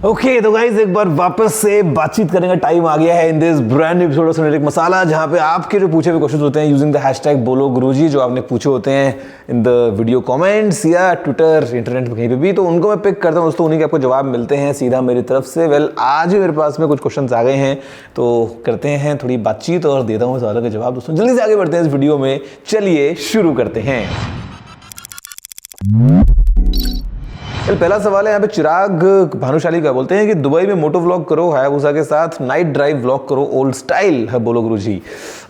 Okay तो guys एक बार वापस से बातचीत करने का टाइम आ गया है in this brand episode of cinematic masala, जहां पे आपके जो पूछे हुए क्वेश्चन होते हैं यूजिंग द हैशटैग बोलो गुरुजी, जो आपने पूछे होते हैं इन द वीडियो कमेंट्स या ट्विटर इंटरनेट पे कहीं पे भी, तो उनको मैं पिक करता हूं दोस्तों, उन्हीं के आपको जवाब मिलते हैं सीधा मेरी तरफ से। वेल आज भी मेरे पास में कुछ क्वेश्चन आ गए हैं, तो करते हैं थोड़ी बातचीत और देता हूँ सवालों के जवाब। दोस्तों जल्दी से आगे बढ़ते हैं इस वीडियो में, चलिए शुरू करते हैं। पहला सवाल है यहाँ पे चिराग भानुशाली का, बोलते हैं कि दुबई में मोटो व्लॉग करो हायाबुसा के साथ, नाइट ड्राइव व्लॉग करो ओल्ड स्टाइल है, बोलो गुरुजी।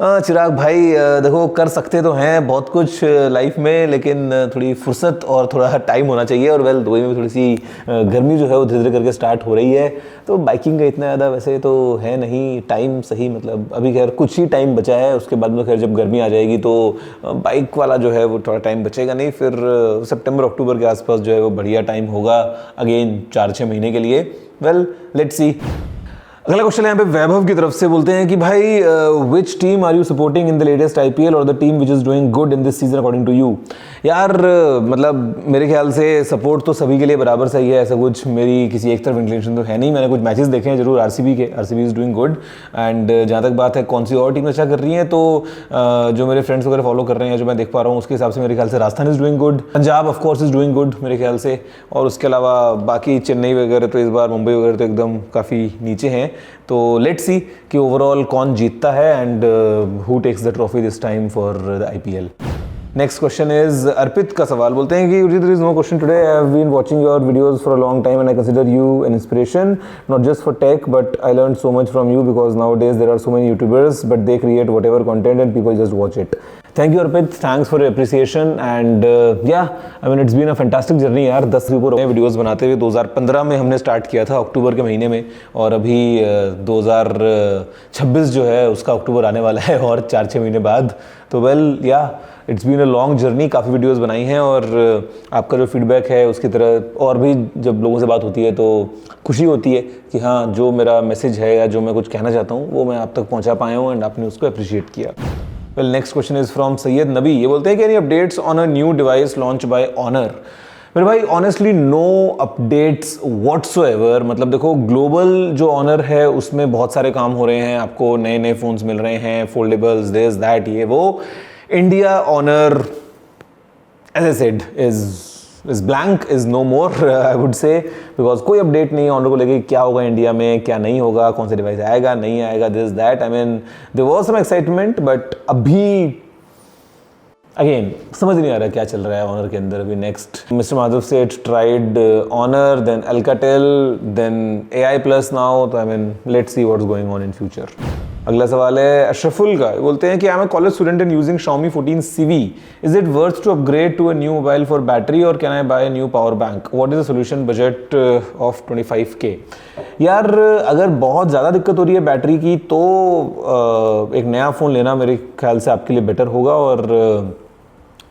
चिराग भाई देखो कर सकते तो हैं बहुत कुछ लाइफ में, लेकिन थोड़ी फुर्सत और थोड़ा टाइम होना चाहिए। और वेल दुबई में थोड़ी सी गर्मी जो है वो धीरे धीरे करके स्टार्ट हो रही है, तो बाइकिंग का इतना ज़्यादा वैसे तो है नहीं टाइम सही, मतलब अभी खैर कुछ ही टाइम बचा है, उसके बाद में खैर जब गर्मी आ जाएगी तो बाइक वाला जो है वो थोड़ा टाइम बचेगा नहीं, फिर सितंबर अक्टूबर के आसपास जो है वो बढ़िया टाइम होगा अगेन 4-6 महीने के लिए। Well let's see. अगला क्वेश्चन यहाँ पे वैभव की तरफ से, बोलते हैं कि भाई which team are you supporting in the latest IPL और the team which is doing good in this season according to you. यार मतलब मेरे ख्याल से सपोर्ट तो सभी के लिए बराबर सही है, ऐसा कुछ मेरी किसी एक तरफ इंक्लिनेशन तो है नहीं। मैंने कुछ मैचेस देखे हैं जरूर आरसीबी के, RCB is doing good. And जहाँ तक बात है कौन सी और टीम अच्छा कर रही है, तो जो मेरे फ्रेंड्स वगैरह फॉलो कर रहे हैं, जो मैं देख पा रहा हूँ उसके हिसाब से मेरे ख्याल से Rajasthan is doing good, Punjab of course is doing good मेरे ख्याल से, और उसके अलावा बाकी चेन्नई वगैरह तो इस बार, मुंबई वगैरह तो एकदम काफ़ी नीचे हैं। तो लेट्स सी कि ओवरऑल कौन जीतता है and who takes the trophy this time for the IPL. Next question is Arpit का सवाल, बोलते हैं कि there is no question today, I have been watching your videos for a long time and I consider you an inspiration not just for tech but I learn so much from you because nowadays there are so many YouTubers but they create whatever content and people just watch it. Thank you Arpit, thanks for appreciation and yeah I mean it's been a fantastic journey यार। 10 के ऊपर videos बनाते हुए 2015 में हमने start किया था अक्टूबर के महीने में, और अभी 2026 जो है उसका अक्टूबर आने वाला है और 4-6 महीने बाद। तो well yeah it's been a long journey, काफ़ी वीडियोस बनाई हैं और आपका जो फीडबैक है उसकी तरह और भी जब लोगों से बात होती है तो खुशी होती है कि हाँ जो मेरा मैसेज है या जो मैं कुछ कहना चाहता हूँ वो मैं आप तक पहुँचा पाया हूँ एंड आपने उसको अप्रिशिएट किया। Well next question is from Syed नबी, ये बोलते हैं कि any updates on a new device launch by honour. मेरे भाई ऑनेस्टली नो अपडेट्स व्हाटसोएवर। मतलब देखो ग्लोबल जो ऑनर है उसमें बहुत सारे काम हो रहे हैं, आपको नए नए फोन्स मिल रहे हैं, फोल्डेबल्स दिस दैट ये वो। India Honor as I said is blank, is no more I would say, because कोई अपडेट नहीं है ऑनर को लेके, क्या होगा इंडिया में क्या नहीं होगा, कौन सा डिवाइस आएगा नहीं आएगा this that. I mean there was some excitement but अभी अगेन समझ नहीं आ रहा क्या चल रहा है ऑनर के अंदर अभी। Next mister Madhav Sheth tried Honor then Alcatel then AI plus now, तो I mean let's see what's going on in future. अगला सवाल है अशरफुल का, बोलते हैं कि I am a college student in using Xiaomi 14CV, is it worth to upgrade to a new mobile for battery or can I buy a new power bank, what is the solution budget of 25K। यार अगर बहुत ज़्यादा दिक्कत हो रही है battery की तो एक नया फ़ोन लेना मेरे ख्याल से आपके लिए बेटर होगा, और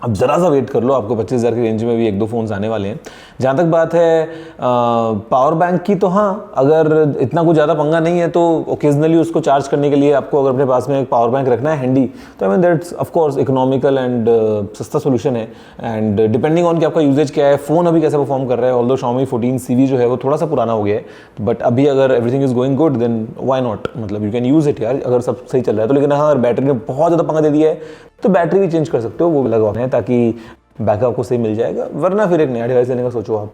अब ज़रा सा वेट कर लो, आपको 25,000 की रेंज में भी 1-2 फ़ोन्स आने वाले हैं। जहाँ तक बात है पावर बैंक की, तो हाँ अगर इतना कुछ ज़्यादा पंगा नहीं है तो ओकेजनली उसको चार्ज करने के लिए आपको अगर अपने पास में एक पावर बैंक रखना है हैंडी, तो I mean that's of course economical and सस्ता सोल्यूशन है। एंड डिपेंडिंग ऑन कि आपका यूजेज क्या है, फ़ोन अभी कैसे परफॉर्म कर रहा है, ऑल्दो Xiaomi 14CV जो है वो थोड़ा सा पुराना हो गया है, बट अभी अगर everything is going good then why not, मतलब यू कैन यूज़ इट यार अगर सब सही चल रहा है तो। लेकिन हाँ अगर बैटरी ने बहुत ज़्यादा पंगा दे दिया है तो बैटरी भी चेंज कर सकते हो, वो भी लगवाना है ताकि बैकअप को सही मिल जाएगा, वरना फिर एक नया डिवाइस लेने का सोचो आप।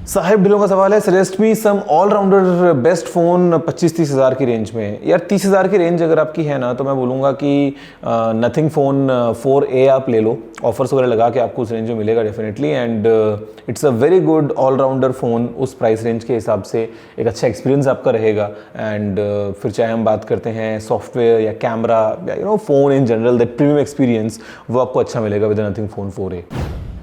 साहिब ढिलों का सवाल है, सजेस्ट मी सम ऑलराउंडर बेस्ट फ़ोन 25-30 हज़ार की रेंज में। यार 30 हज़ार की रेंज अगर आपकी है ना तो मैं बोलूँगा कि नथिंग फ़ोन 4A आप ले लो, ऑफर्स वगैरह लगा के आपको उस रेंज में मिलेगा definitely, and it's a very good allrounder phone उस प्राइस रेंज के हिसाब से, एक अच्छा एक्सपीरियंस आपका रहेगा। एंड फिर चाहे हम बात करते हैं सॉफ्टवेयर या कैमरा या you know phone in general, that premium experience वो आपको अच्छा मिलेगा with Nothing phone 4A।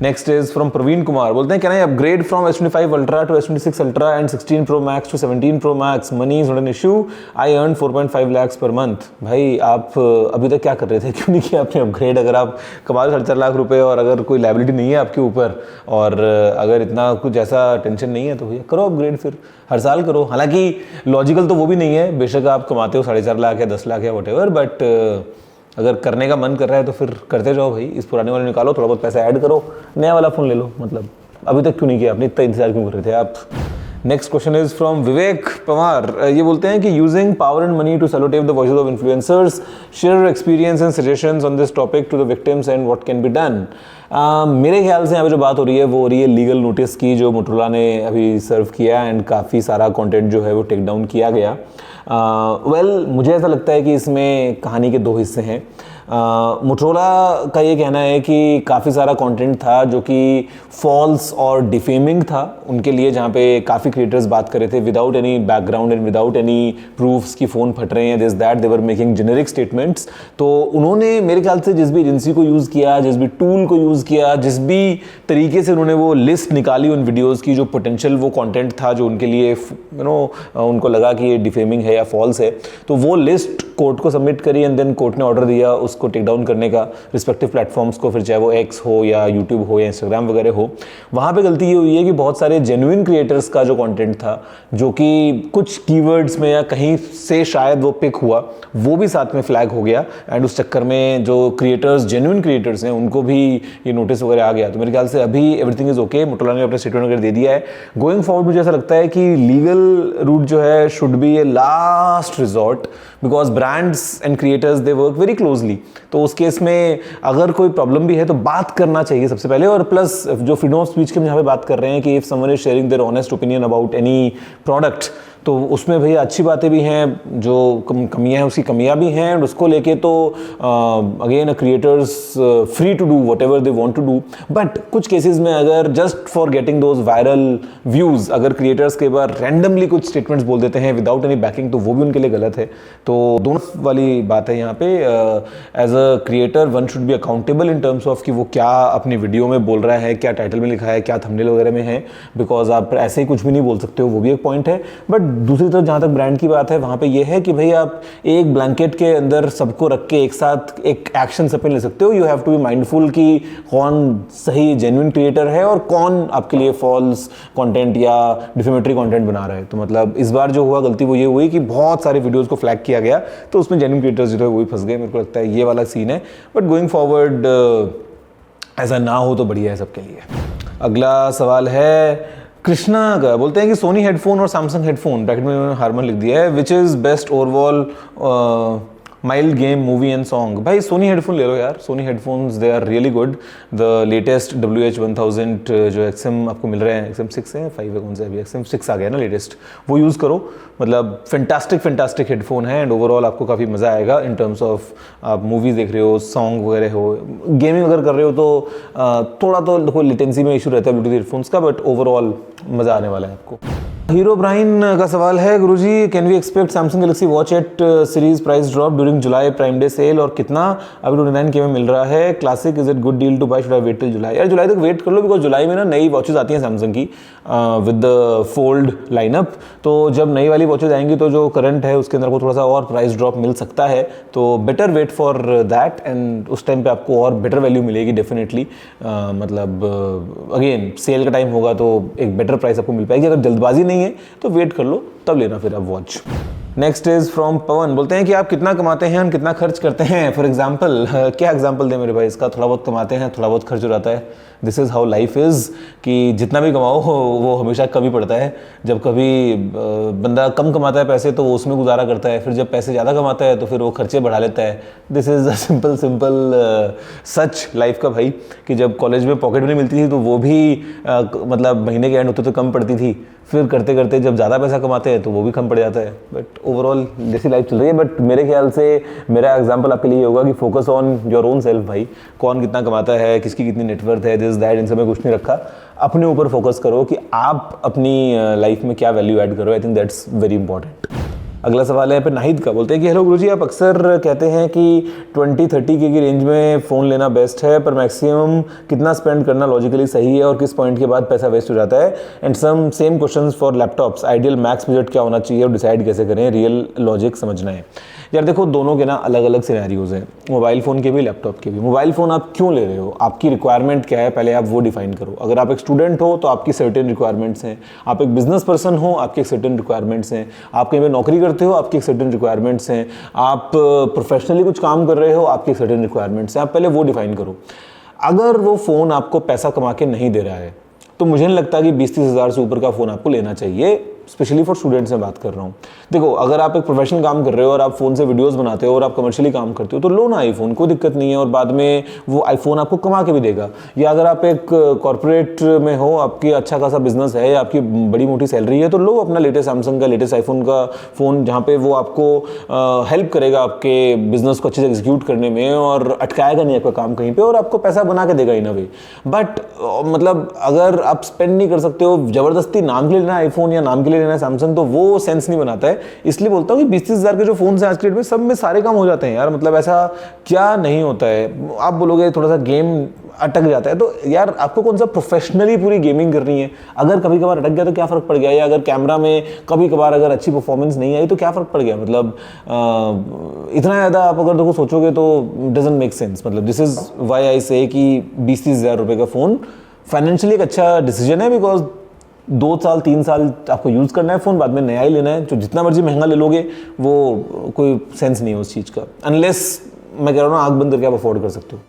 Next is from Praveen Kumar, बोलते हैं can I upgrade from S25 Ultra to S26 Ultra and 16 Pro Max to 17 Pro Max, money is not an issue, I earn 4.5 lakhs per month. भाई आप अभी तक क्या कर रहे थे, क्यों नहीं किया आपने अपग्रेड? अगर आप कमा रहे 4.5 लाख रुपए और अगर कोई लाइबिलिटी नहीं है आपके ऊपर और अगर इतना कुछ ऐसा टेंशन नहीं है तो भैया करो अपग्रेड, फिर हर साल करो। हालांकि लॉजिकल तो वो भी नहीं है, बेशक आप कमाते हो 4.5 लाख या 10 लाख या वटेवर, बट अगर करने का मन कर रहा है तो फिर करते जाओ भाई, इस पुराने वाले निकालो, थोड़ा बहुत पैसा ऐड करो, नया वाला फ़ोन ले लो। मतलब अभी तक क्यों नहीं किया आपने, इतना इंतजार क्यों कर रहे थे आप? Next question is from Vivek Pawar. ये बोलते हैं कि using power and money to sellotape the voices of influencers, share your experience and suggestions on this topic to the victims and what can be done. मेरे ख्याल से यहाँ पे जो बात हो रही है वो हो रही है लीगल नोटिस की, जो मोटोरोला ने अभी सर्व किया एंड काफ़ी सारा कंटेंट जो है वो टेक डाउन किया गया। मुझे ऐसा लगता है कि इसमें कहानी के दो हिस्से हैं। मोटोरोला का ये कहना है कि काफ़ी सारा कंटेंट था जो कि फॉल्स और डिफेमिंग था उनके लिए, जहाँ पे काफ़ी क्रिएटर्स बात कर रहे थे without any background and without any proofs कि फ़ोन फट रहे हैं, this that, they were making generic statements. तो उन्होंने मेरे ख्याल से जिस भी एजेंसी को यूज़ किया, जिस भी टूल को यूज़ किया, जिस भी तरीके से उन्होंने वो लिस्ट निकाली उन वीडियोज़ की, जो पोटेंशियल वो कॉन्टेंट था जो उनके लिए उनको लगा कि ये डिफेमिंग है या फॉल्स है, तो वो लिस्ट कोर्ट को सबमिट करी एंड देन कोर्ट ने ऑर्डर दिया उसको टेक डाउन करने का रिस्पेक्टिव प्लेटफॉर्म्स को, फिर चाहे वो एक्स हो या यूट्यूब हो या इंस्टाग्राम वगैरह हो। वहाँ पे गलती ये हुई है कि बहुत सारे जेन्युइन क्रिएटर्स का जो कंटेंट था, जो कि कुछ कीवर्ड्स में या कहीं से शायद वो पिक हुआ, वो भी साथ में फ्लैग हो गया एंड उस चक्कर में जो क्रिएटर्स जेन्युइन क्रिएटर्स हैं उनको भी ये नोटिस वगैरह आ गया। तो मेरे ख्याल से अभी एवरीथिंग इज ओके, मोटोरोला ने अपना स्टेटमेंट वगैरह दे दिया है। गोइंग फॉरवर्ड मुझे ऐसा लगता है कि लीगल रूट जो है should be A last resort, because brands and creators they work very closely. तो उस केस में अगर कोई प्रॉब्लम भी है तो बात करना चाहिए सबसे पहले। और प्लस जो फ्रीडम ऑफ स्पीच की हम यहाँ पे बात कर रहे हैं कि if someone is sharing their honest opinion about any product, तो उसमें भैया अच्छी बातें भी हैं, जो कमियां हैं उसकी कमियां भी हैं, और उसको लेके तो again creators free to do whatever they want to do. But कुछ केसेस में अगर just for getting those viral views अगर क्रिएटर्स के बार रैंडमली कुछ स्टेटमेंट्स बोल देते हैं विदाउट एनी बैकिंग, तो वो भी उनके लिए गलत है। तो दोनों वाली बात है यहाँ पे। As a creator one should be accountable in terms of कि वो क्या अपनी वीडियो में बोल रहा है, क्या टाइटल में लिखा है, क्या थंबनेल वगैरह में है, बिकॉज आप ऐसे ही कुछ भी नहीं बोल सकते हो, वो भी एक पॉइंट है। बट दूसरी तरफ जहाँ तक ब्रांड की बात है, वहाँ पे ये है कि भाई आप एक ब्लैंकेट के अंदर सबको रख के एक साथ एक एक्शन सब पे ले सकते हो। You have to be mindful कि कौन सही जेन्युइन क्रिएटर है और कौन आपके लिए फॉल्स कंटेंट या डिफेमेटरी कंटेंट बना रहा है। तो मतलब इस बार जो हुआ गलती वो ये हुई कि बहुत सारे वीडियोस को फ्लैग किया गया, तो उसमें जेन्युइन क्रिएटर्स जो है वही फंस गए। मेरे को लगता है ये वाला सीन है। बट गोइंग फॉरवर्ड ऐसा ना हो तो बढ़िया है सबके लिए। अगला सवाल है कृष्णा का, बोलते हैं कि सोनी हेडफोन और सैमसंग हेडफोन, ब्रैकेट में उन्होंने हारमन लिख दिया है, which is best overall mild game movie and song. भाई सोनी हेडफोन ले लो यार, Sony headphones they are really good. The latest WH-1000 जो XM आपको मिल रहे हैं, XM6 है 5 है, कौन सा अभी XM6 आ गया ना लेटेस्ट, वो यूज़ करो। मतलब फैंटास्टिक हेडफोन है एंड ओवरऑल आपको काफ़ी मज़ा आएगा इन टर्म्स ऑफ आप मूवीज़ देख रहे हो, सॉन्ग वगैरह हो, गेमिंग अगर कर रहे हो तो थोड़ा तो देखो लेटेंसी में इशू रहता है ब्लूटूथ हेडफोन्स का, बट ओवरऑल मज़ा आने वाला है आपको। हीरो ब्राइन का सवाल है, Guruji can we expect Samsung Galaxy watch eight series price drop during July prime day sale, और कितना अभी 29K में मिल रहा है? Classic is it good deal to buy, should I wait till July? यार जुलाई तक वेट कर लो, बिकॉज जुलाई में ना नई वॉचेस आती हैं सैमसंग की विद द फोल्ड लाइनअप। तो जब नई वाली वॉचेस आएंगी तो जो करंट है उसके अंदर को थोड़ा सा और प्राइस ड्रॉप मिल सकता है, तो better wait for that and उस टाइम पे आपको और बेटर वैल्यू मिलेगी डेफिनेटली। मतलब अगेन सेल का टाइम होगा तो एक बेटर प्राइस आपको मिल पाएगी। अगर जल्दबाजी नहीं है तो वेट कर लो, तब लेना फिर आप वॉच। नेक्स्ट इज फ्रॉम पवन, बोलते हैं कि आप कितना कमाते हैं और कितना खर्च करते हैं? फॉर एग्जाम्पल क्या एग्जाम्पल दें मेरे भाई इसका? थोड़ा बहुत कमाते हैं, थोड़ा बहुत खर्च हो जाता है। This is how life is, कि जितना भी कमाओ वो हमेशा कम ही पड़ता है। जब कभी बंदा कम कमाता है पैसे तो वो उसमें गुजारा करता है, फिर जब पैसे ज़्यादा कमाता है तो फिर वो खर्चे बढ़ा लेता है। This is a simple such life का भाई, कि जब कॉलेज में पॉकेट मनी मिलती थी तो वो भी मतलब महीने के एंड होते तो कम पड़ती थी, फिर करते करते जब ज़्यादा पैसा कमाते हैं तो वो भी कम पड़ जाता है। बट ओवरऑल जैसी लाइफ चल रही है। बट मेरे ख्याल से मेरा एग्जांपल आपके लिए होगा कि focus on your own self भाई। कौन कितना कमाता है, किसकी कितनी नेटवर्थ है, दिस दैट, इन सब में कुछ नहीं रखा। अपने ऊपर फोकस करो कि आप अपनी लाइफ में क्या वैल्यू ऐड करो। I think that's very important. अगला सवाल है पे नाहिद का, बोलते हैं कि हेलो गुरुजी, आप अक्सर कहते हैं कि 20-30K की रेंज में फ़ोन लेना बेस्ट है, पर मैक्सिमम कितना स्पेंड करना लॉजिकली सही है और किस पॉइंट के बाद पैसा वेस्ट हो जाता है? And some same questions for laptops, ideal max budget क्या होना चाहिए और डिसाइड कैसे करें? रियल लॉजिक समझना है। यार देखो, दोनों के ना अलग अलग सिनेरियोज हैं, मोबाइल फ़ोन के भी लैपटॉप के भी। मोबाइल फ़ोन आप क्यों ले रहे हो, आपकी रिक्वायरमेंट क्या है, पहले आप वो डिफाइन करो। अगर आप एक स्टूडेंट हो तो आपकी सर्टेन रिक्वायरमेंट्स हैं, आप एक बिजनेस पर्सन हो आपकी एक सर्टेन रिक्वायरमेंट्स हैं, आप कहीं पर नौकरी करते हो आपकी एक सर्टेन रिक्वायरमेंट्स हैं, आप प्रोफेशनली कुछ काम कर रहे हो आपकी एक सर्टेन रिक्वायरमेंट्स हैं। आप पहले वो डिफाइन करो। अगर वो फ़ोन आपको पैसा कमा के नहीं दे रहा है तो मुझे नहीं लगता कि 20-30 हज़ार से ऊपर का फ़ोन आपको लेना चाहिए, स्पेशली फॉर स्टूडेंट्स में बात कर रहा हूँ। देखो, अगर आप एक प्रोफेशनल काम कर रहे हो और आप फ़ोन से वीडियोस बनाते हो और आप कमर्शियली काम करते हो तो लो ना आईफोन, कोई दिक्कत नहीं है, और बाद में वो आईफोन आपको कमा के भी देगा। या अगर आप एक कॉर्पोरेट में हो, आपकी अच्छा खासा बिजनेस है या आपकी बड़ी मोटी सैलरी है, तो लो अपना लेटेस्ट सैमसंग का, लेटेस्ट आईफोन का फ़ोन, जहाँ पे वो आपको हेल्प करेगा आपके बिजनेस को अच्छे से एग्जीक्यूट करने में और अटकाएगा नहीं आपका काम कहीं पे और आपको पैसा बना के देगा इन अ वे। बट मतलब अगर आप स्पेंड नहीं कर सकते हो, ज़बरदस्ती नाम के लिए लेना आईफोन या नाम के लिए लेना सैमसंग, तो वो सेंस नहीं बनाता है। इसलिए बोलता हूँ कि 20-30 हज़ार के जो फोन है आज के डेट में, सब में सारे काम हो जाते हैं यार। मतलब ऐसा क्या नहीं होता है। आप बोलोगे थोड़ा सा गेम अटक जाता है, तो यार आपको कौन सा प्रोफेशनली पूरी गेमिंग करनी है? अगर कभी कभार अटक गया तो क्या फ़र्क पड़ गया, या अगर कैमरा में कभी कभार अगर अच्छी परफॉर्मेंस नहीं आई तो क्या फ़र्क पड़ गया? मतलब इतना ज़्यादा आप अगर देखो सोचोगे तो डजंट मेक सेंस। मतलब दिस इज़ वाई आई से कि 20-30 हज़ार रुपये का फ़ोन फाइनेंशियली एक अच्छा डिसीजन है, बिकॉज 2 साल 3 साल आपको यूज़ करना है फ़ोन, बाद में नया ही लेना है। जो जितना मर्जी महंगा ले लोगे वो कोई सेंस नहीं है उस चीज़ का, अनलेस मैं कह रहा हूँ ना आँख बंद करके आप अफोर्ड कर सकते हो।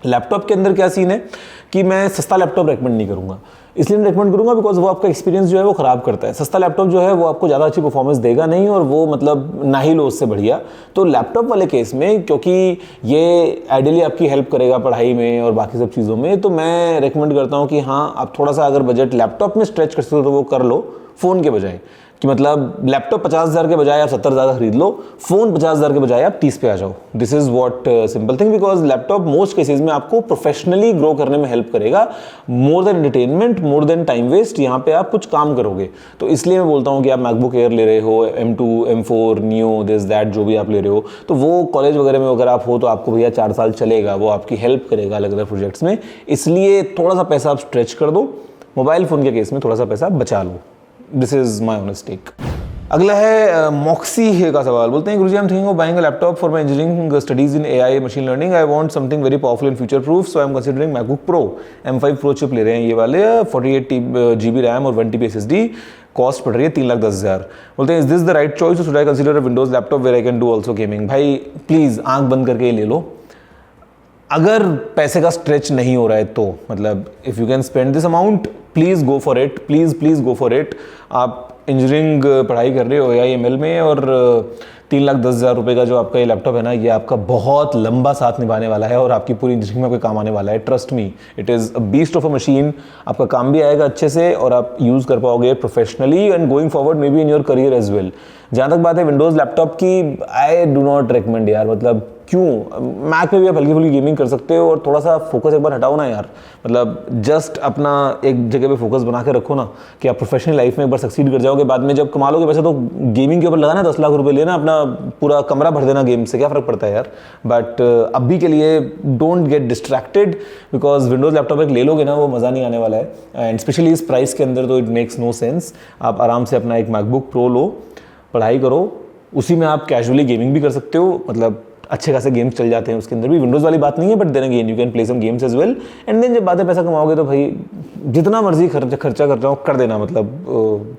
लैपटॉप के अंदर क्या सीन है कि मैं सस्ता लैपटॉप रेकमेंड नहीं करूँगा। इसलिए मैं रेकमेंड करूँगा बिकॉज वो आपका एक्सपीरियंस जो है वो ख़राब करता है। सस्ता लैपटॉप जो है वो आपको ज़्यादा अच्छी परफॉर्मेंस देगा नहीं, और वो मतलब ना ही लो उससे बढ़िया। तो लैपटॉप वाले केस में, क्योंकि ये आइडियली आपकी हेल्प करेगा पढ़ाई में और बाकी सब चीज़ों में, तो मैं रेकमेंड करता हूँ कि हाँ, आप थोड़ा सा अगर बजट लैपटॉप में स्ट्रेच कर सकते हो तो वो कर लो फ़ोन के बजाय। कि मतलब लैपटॉप 50 हज़ार के बजाय आप 70 हज़ार खरीद लो, फ़ोन 50 हज़ार के बजाय आप 30 पे आ जाओ। This is what simple thing, because laptop most cases में आपको प्रोफेशनली ग्रो करने में हेल्प करेगा, more than entertainment, more than time waste. यहाँ पे आप कुछ काम करोगे। तो इसलिए मैं बोलता हूँ कि आप मैकबुक एयर ले रहे हो, M2, M4, neo, this that जो भी आप ले रहे हो, तो वो कॉलेज वगैरह में अगर आप हो तो आपको भैया 4 साल चलेगा, वो आपकी हेल्प करेगा अलग अलग प्रोजेक्ट्स में। इसलिए थोड़ा सा पैसा आप स्ट्रेच कर दो, मोबाइल फ़ोन के केस में थोड़ा सा पैसा बचा लो। This is my honest take. अगला है मॉक्सी का सवाल। बोलते हैं Guruji, I am thinking of buying a laptop for my engineering studies in AI machine learning. I want something very powerful and future proof, so I am considering MacBook Pro. M5 pro chip ले रहे हैं ये वाले, 48 GB RAM और 1 TB SSD। Cost पड़ रही है 3,10,000। बोलते हैं is this the right choice, और should I consider a Windows laptop where I can do also gaming? भाई प्लीज़ आंख बंद करके ही ले लो। अगर पैसे का स्ट्रेच नहीं हो रहा है तो, मतलब if you can spend this amount, please go for it, please go for it. आप इंजीनियरिंग पढ़ाई कर रहे हो AIML में, और 3,10,000 रुपये का जो आपका ये लैपटॉप है ना, ये आपका बहुत लंबा साथ निभाने वाला है और आपकी पूरी इंजीनियरिंग में आपके काम आने वाला है। Trust me, it is a beast of a machine. आपका काम भी आएगा अच्छे से और आप यूज़ कर पाओगे professionally and going forward may be in your career as well. जहाँ तक बात है विंडोज़ लैपटॉप की, आई डू नॉट रिकमेंड यार। मतलब क्यों? मैक में भी आप हल्की फुल्की गेमिंग कर सकते हो, और थोड़ा सा फोकस एक बार हटाओ ना यार। मतलब जस्ट अपना एक जगह पे फोकस बना के रखो ना, कि आप प्रोफेशनल लाइफ में एक बार सक्सीड कर जाओगे। बाद में जब कमा लोगे पैसे तो गेमिंग के ऊपर लगाना 10 लाख रुपए लेना, अपना पूरा कमरा भर देना गेम से, क्या फ़र्क पड़ता है यार। बट अभी के लिए don't get distracted, because Windows laptop एक ले लोगे ना, वो मज़ा नहीं आने वाला है। एंड स्पेशली इस प्राइस के अंदर तो इट मेक्स नो सेंस। आप आराम से अपना एक मैकबुक प्रो लो, पढ़ाई करो, उसी में आप कैजुअली गेमिंग भी कर सकते हो। मतलब अच्छे खासे गेम्स चल जाते हैं उसके अंदर भी, विंडोज़ वाली बात नहीं है, but then again you can play some games as well. And then जब बाद में पैसा कमाओगे तो भाई जितना मर्जी खर्चा कर जाओ, कर देना। मतलब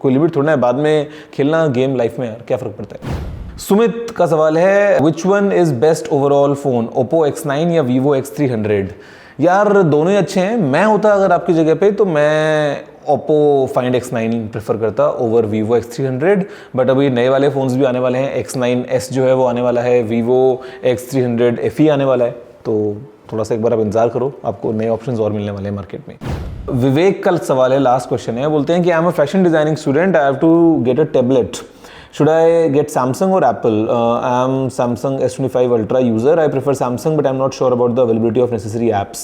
कोई लिमिट थोड़ा है, बाद में खेलना गेम लाइफ में यार, क्या फ़र्क पड़ता है। सुमित का सवाल है, which one is best overall phone, Oppo X9 या Vivo X300? यार दोनों ही अच्छे हैं। मैं होता अगर आपकी जगह पे तो मैं Oppo Find X9 प्रेफर करता ओवर Vivo X300। बट अभी नए वाले फ़ोन्स भी आने वाले हैं, X9s जो है वो आने वाला है, Vivo X300 FE आने वाला है। तो थोड़ा सा एक बार आप इंतजार करो, आपको नए ऑप्शंस और मिलने वाले हैं मार्केट में। विवेक का सवाल है, लास्ट क्वेश्चन है। बोलते हैं कि I am a fashion designing student, I have to get a tablet, should I get Samsung or Apple? I am Samsung S25 Ultra user. I prefer Samsung, but I'm not sure about the availability of necessary apps.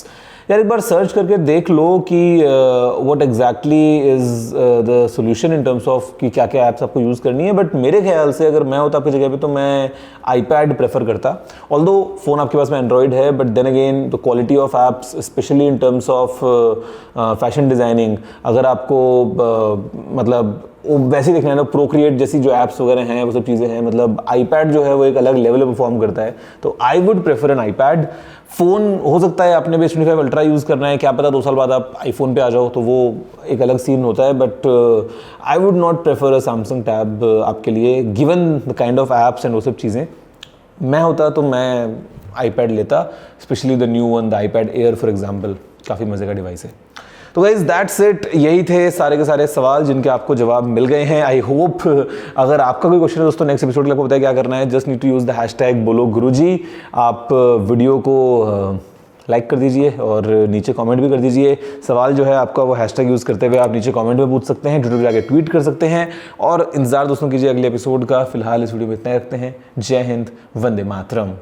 यार एक बार search करके देख लो कि what exactly is the solution in terms of कि क्या क्या apps आपको use करनी है। बट मेरे ख्याल से अगर मैं होता आपकी जगह पे तो मैं iPad प्रेफर करता। ऑल्दो फ़ोन आपके पास में एंड्रॉयड है, but then again the quality of apps specially in terms of fashion designing, अगर आपको मतलब वैसे ही देखना है ना, प्रोक्रिएट जैसी जो ऐप्स वगैरह हैं वो सब चीज़ें हैं, मतलब iPad जो है वो एक अलग लेवल पे परफॉर्म करता है। तो I would prefer an iPad। Phone हो सकता है आपने भी S25 अल्ट्रा यूज़ करना है, क्या पता 2 साल बाद आप आईफोन पे आ जाओ, तो वो एक अलग सीन होता है। But I would not prefer a Samsung tab आपके लिए, given the kind of apps and वो सब चीज़ें। मैं होता तो मैं iPad लेता, specially the new one, the iPad Air for example. काफ़ी मज़े का डिवाइस है। तो गाइज दैट्स इट, यही थे सारे के सारे सवाल जिनके आपको जवाब मिल गए हैं। आई होप अगर आपका कोई क्वेश्चन है दोस्तों नेक्स्ट एपिसोड के लिए आपको बताया क्या करना है, just need to use the hashtag बोलो गुरुजी। आप वीडियो को लाइक कर दीजिए और नीचे कमेंट भी कर दीजिए। सवाल जो है आपका वो हैशटैग यूज़ करते हुए आप नीचे कमेंट में पूछ सकते हैं, ट्विटर पे आके ट्वीट कर सकते हैं और इंतजार दोस्तों कीजिए अगले एपिसोड का। फिलहाल इस वीडियो में इतना ही रखते हैं। जय हिंद, वंदे मातरम।